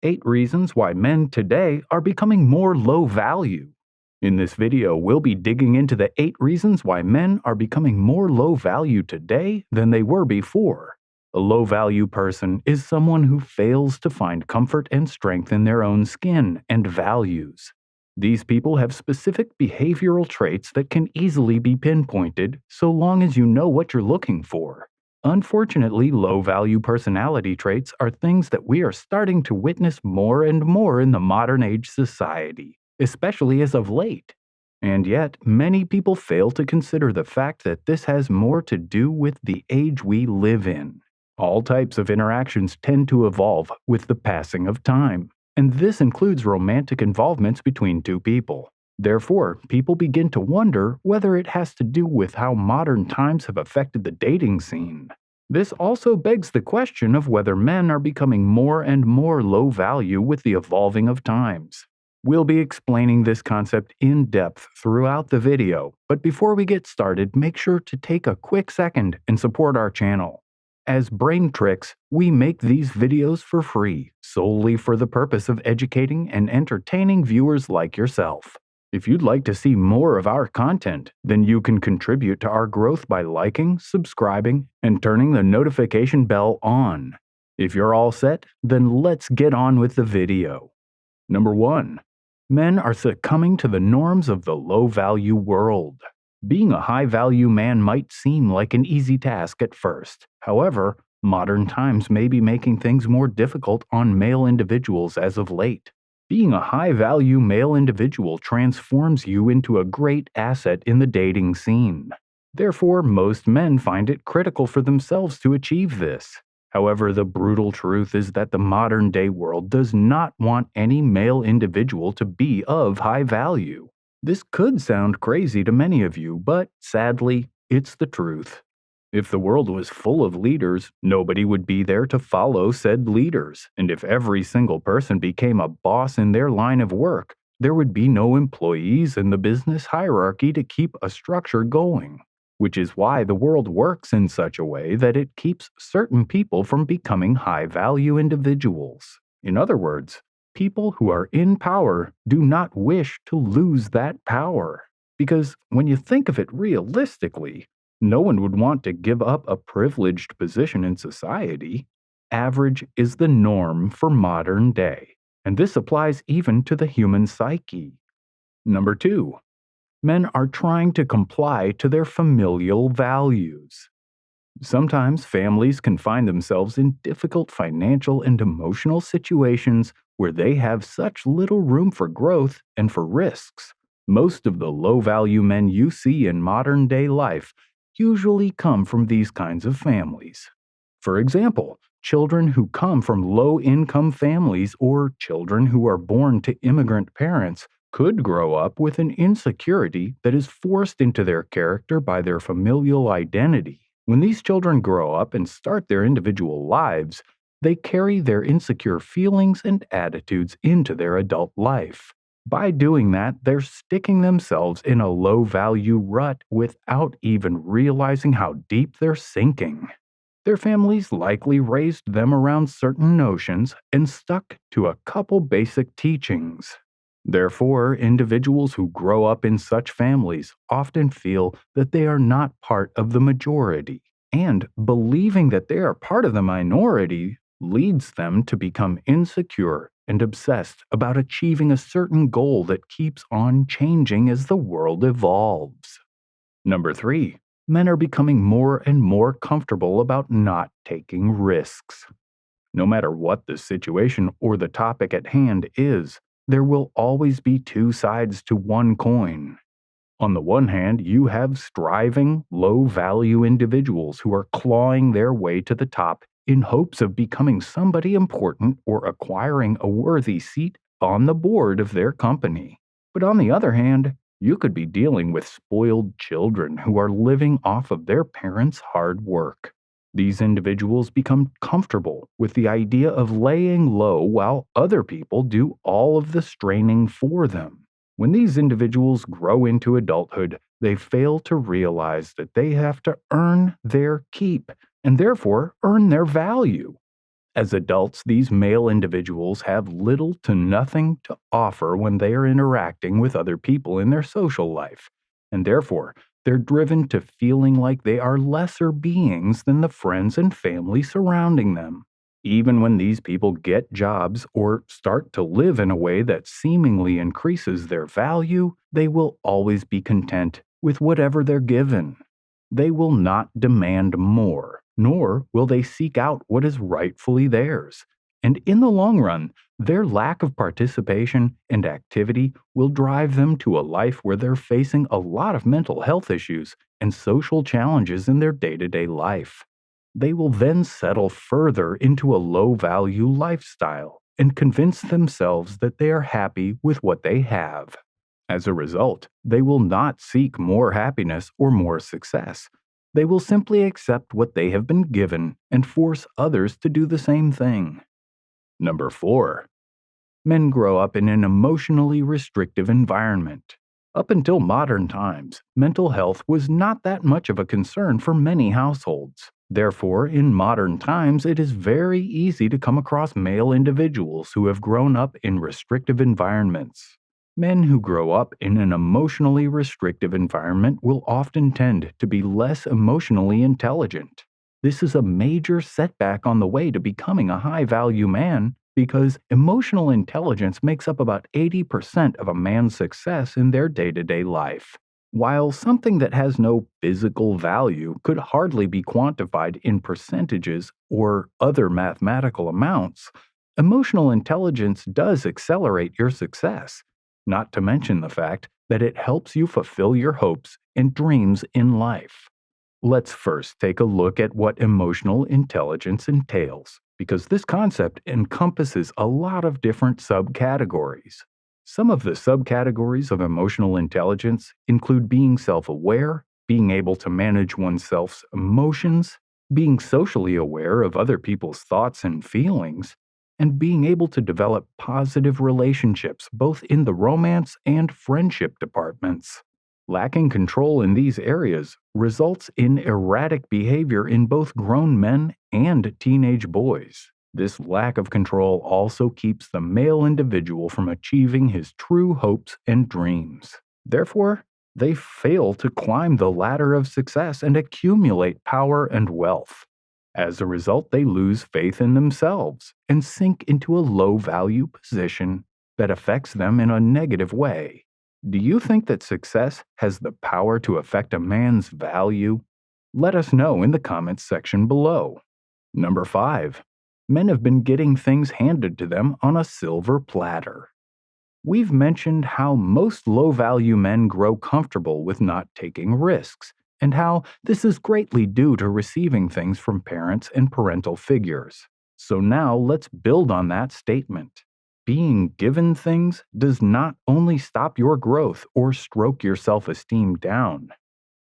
8 reasons why men today are becoming more low value. In this video, we'll be digging into the 8 reasons why men are becoming more low value today than they were before. A low value person is someone who fails to find comfort and strength in their own skin and values. These people have specific behavioral traits that can easily be pinpointed so long as you know what you're looking for. Unfortunately, low-value personality traits are things that we are starting to witness more and more in the modern age society, especially as of late. And yet, many people fail to consider the fact that this has more to do with the age we live in. All types of interactions tend to evolve with the passing of time, and this includes romantic involvements between two people. Therefore, people begin to wonder whether it has to do with how modern times have affected the dating scene. This also begs the question of whether men are becoming more and more low value with the evolving of times. We'll be explaining this concept in depth throughout the video, but before we get started, make sure to take a quick second and support our channel. As BrainTrix, we make these videos for free, solely for the purpose of educating and entertaining viewers like yourself. If you'd like to see more of our content, then you can contribute to our growth by liking, subscribing, and turning the notification bell on. If you're all set, then let's get on with the video. Number 1. Men are succumbing to the norms of the low-value world. Being a high-value man might seem like an easy task at first. However, modern times may be making things more difficult on male individuals as of late. Being a high-value male individual transforms you into a great asset in the dating scene. Therefore, most men find it critical for themselves to achieve this. However, the brutal truth is that the modern-day world does not want any male individual to be of high value. This could sound crazy to many of you, but sadly, it's the truth. If the world was full of leaders, nobody would be there to follow said leaders, and if every single person became a boss in their line of work, there would be no employees in the business hierarchy to keep a structure going, which is why the world works in such a way that it keeps certain people from becoming high-value individuals. In other words, people who are in power do not wish to lose that power, because when you think of it realistically, no one would want to give up a privileged position in society. Average is the norm for modern day, and this applies even to the human psyche. Number 2. Men are trying to comply to their familial values. Sometimes families can find themselves in difficult financial and emotional situations where they have such little room for growth and for risks. Most of the low-value men you see in modern-day life usually come from these kinds of families. For example, children who come from low-income families or children who are born to immigrant parents could grow up with an insecurity that is forced into their character by their familial identity. When these children grow up and start their individual lives, they carry their insecure feelings and attitudes into their adult life. By doing that, they're sticking themselves in a low-value rut without even realizing how deep they're sinking. Their families likely raised them around certain notions and stuck to a couple basic teachings. Therefore, individuals who grow up in such families often feel that they are not part of the majority, and believing that they are part of the minority leads them to become insecure and obsessed about achieving a certain goal that keeps on changing as the world evolves. Number 3. Men are becoming more and more comfortable about not taking risks. No matter what the situation or the topic at hand is, there will always be two sides to one coin. On the one hand, you have striving, low-value individuals who are clawing their way to the top in hopes of becoming somebody important or acquiring a worthy seat on the board of their company. But on the other hand, you could be dealing with spoiled children who are living off of their parents' hard work. These individuals become comfortable with the idea of laying low while other people do all of the straining for them. When these individuals grow into adulthood, they fail to realize that they have to earn their keep and therefore earn their value. As adults, these male individuals have little to nothing to offer when they are interacting with other people in their social life, and therefore, they're driven to feeling like they are lesser beings than the friends and family surrounding them. Even when these people get jobs or start to live in a way that seemingly increases their value, they will always be content with whatever they're given. They will not demand more, nor will they seek out what is rightfully theirs. And in the long run, their lack of participation and activity will drive them to a life where they're facing a lot of mental health issues and social challenges in their day-to-day life. They will then settle further into a low-value lifestyle and convince themselves that they are happy with what they have. As a result, they will not seek more happiness or more success. They will simply accept what they have been given and force others to do the same thing. Number 4. Men grow up in an emotionally restrictive environment. Up until modern times, mental health was not that much of a concern for many households. Therefore, in modern times, it is very easy to come across male individuals who have grown up in restrictive environments. Men who grow up in an emotionally restrictive environment will often tend to be less emotionally intelligent. This is a major setback on the way to becoming a high-value man because emotional intelligence makes up about 80% of a man's success in their day-to-day life. While something that has no physical value could hardly be quantified in percentages or other mathematical amounts, emotional intelligence does accelerate your success, not to mention the fact that it helps you fulfill your hopes and dreams in life. Let's first take a look at what emotional intelligence entails, because this concept encompasses a lot of different subcategories. Some of the subcategories of emotional intelligence include being self-aware, being able to manage oneself's emotions, being socially aware of other people's thoughts and feelings, and being able to develop positive relationships both in the romance and friendship departments. Lacking control in these areas results in erratic behavior in both grown men and teenage boys. This lack of control also keeps the male individual from achieving his true hopes and dreams. Therefore, they fail to climb the ladder of success and accumulate power and wealth. As a result, they lose faith in themselves and sink into a low-value position that affects them in a negative way. Do you think that success has the power to affect a man's value? Let us know in the comments section below. Number 5. Men have been getting things handed to them on a silver platter. We've mentioned how most low-value men grow comfortable with not taking risks, and how this is greatly due to receiving things from parents and parental figures. So now let's build on that statement. Being given things does not only stop your growth or stroke your self-esteem down,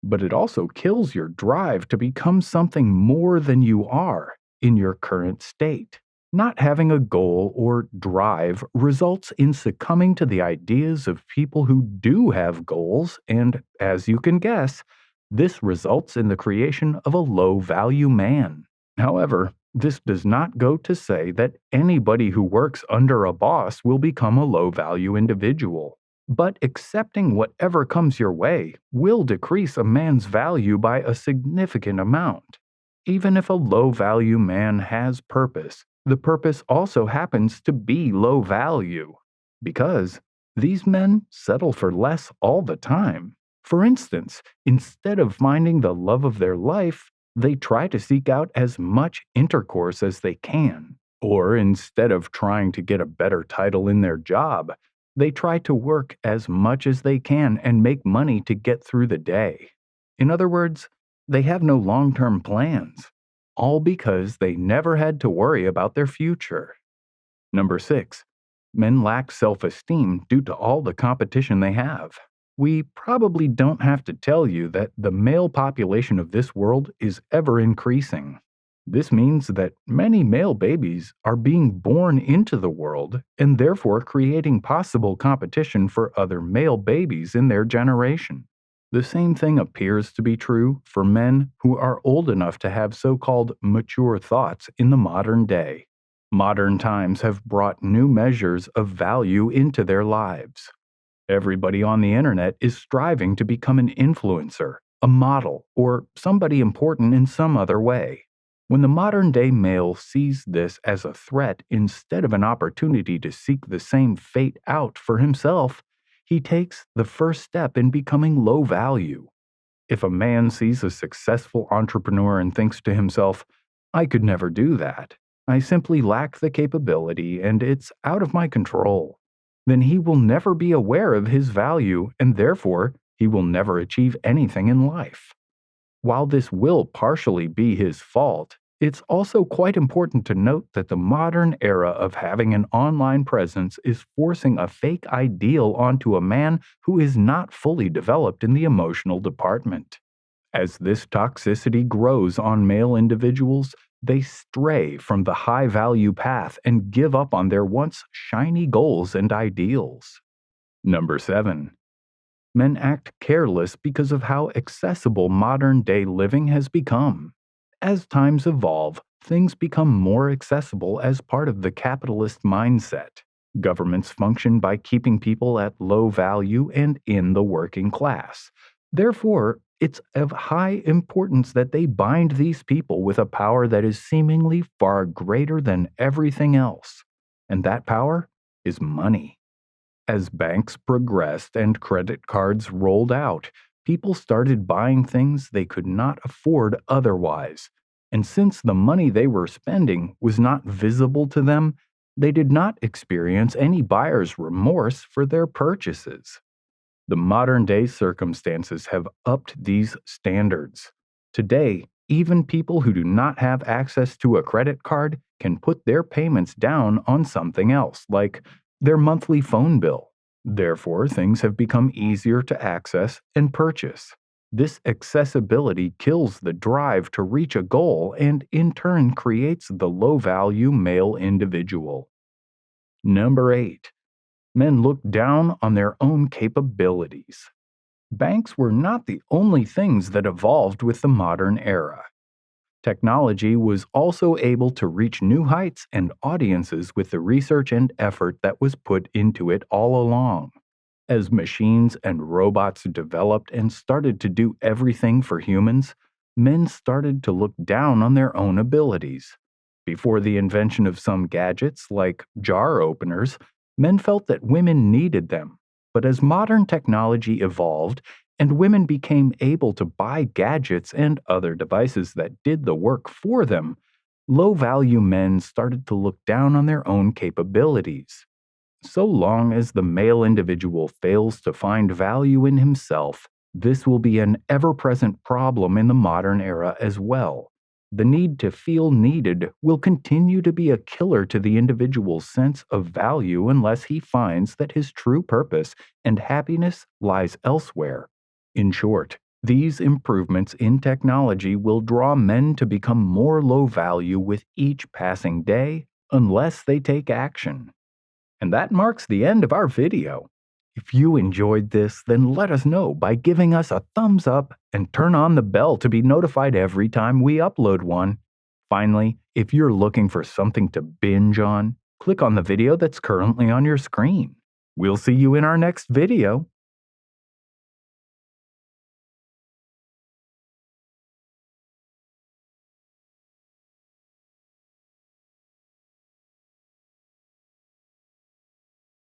but it also kills your drive to become something more than you are in your current state. Not having a goal or drive results in succumbing to the ideas of people who do have goals, and as you can guess, this results in the creation of a low-value man. However, this does not go to say that anybody who works under a boss will become a low-value individual. But accepting whatever comes your way will decrease a man's value by a significant amount. Even if a low-value man has purpose, the purpose also happens to be low value, because these men settle for less all the time. For instance, instead of finding the love of their life, they try to seek out as much intercourse as they can. Or instead of trying to get a better title in their job, they try to work as much as they can and make money to get through the day. In other words, they have no long-term plans, all because they never had to worry about their future. Number 6. Men lack self-esteem due to all the competition they have. We probably don't have to tell you that the male population of this world is ever increasing. This means that many male babies are being born into the world and therefore creating possible competition for other male babies in their generation. The same thing appears to be true for men who are old enough to have so-called mature thoughts in the modern day. Modern times have brought new measures of value into their lives. Everybody on the internet is striving to become an influencer, a model, or somebody important in some other way. When the modern day male sees this as a threat instead of an opportunity to seek the same fate out for himself, he takes the first step in becoming low value. If a man sees a successful entrepreneur and thinks to himself, I could never do that, I simply lack the capability and it's out of my control, then he will never be aware of his value and therefore he will never achieve anything in life. While this will partially be his fault, it's also quite important to note that the modern era of having an online presence is forcing a fake ideal onto a man who is not fully developed in the emotional department. As this toxicity grows on male individuals, they stray from the high value path and give up on their once shiny goals and ideals. Number 7. Men act careless because of how accessible modern day living has become. As times evolve, things become more accessible as part of the capitalist mindset. Governments function by keeping people at low value and in the working class. Therefore, it's of high importance that they bind these people with a power that is seemingly far greater than everything else. And that power is money. As banks progressed and credit cards rolled out, people started buying things they could not afford otherwise. And since the money they were spending was not visible to them, they did not experience any buyer's remorse for their purchases. The modern day circumstances have upped these standards. Today, even people who do not have access to a credit card can put their payments down on something else, like their monthly phone bill. Therefore, things have become easier to access and purchase. This accessibility kills the drive to reach a goal and, in turn, creates the low value male individual. Number 8. Men look down on their own capabilities. Banks were not the only things that evolved with the modern era. Technology was also able to reach new heights and audiences with the research and effort that was put into it all along. As machines and robots developed and started to do everything for humans, men started to look down on their own abilities. Before the invention of some gadgets like jar openers, men felt that women needed them. But as modern technology evolved and women became able to buy gadgets and other devices that did the work for them, low-value men started to look down on their own capabilities. So long as the male individual fails to find value in himself, this will be an ever-present problem in the modern era as well. The need to feel needed will continue to be a killer to the individual's sense of value unless he finds that his true purpose and happiness lies elsewhere. In short, these improvements in technology will draw men to become more low value with each passing day unless they take action. And that marks the end of our video. If you enjoyed this, then let us know by giving us a thumbs up and turn on the bell to be notified every time we upload one. Finally, if you're looking for something to binge on, click on the video that's currently on your screen. We'll see you in our next video.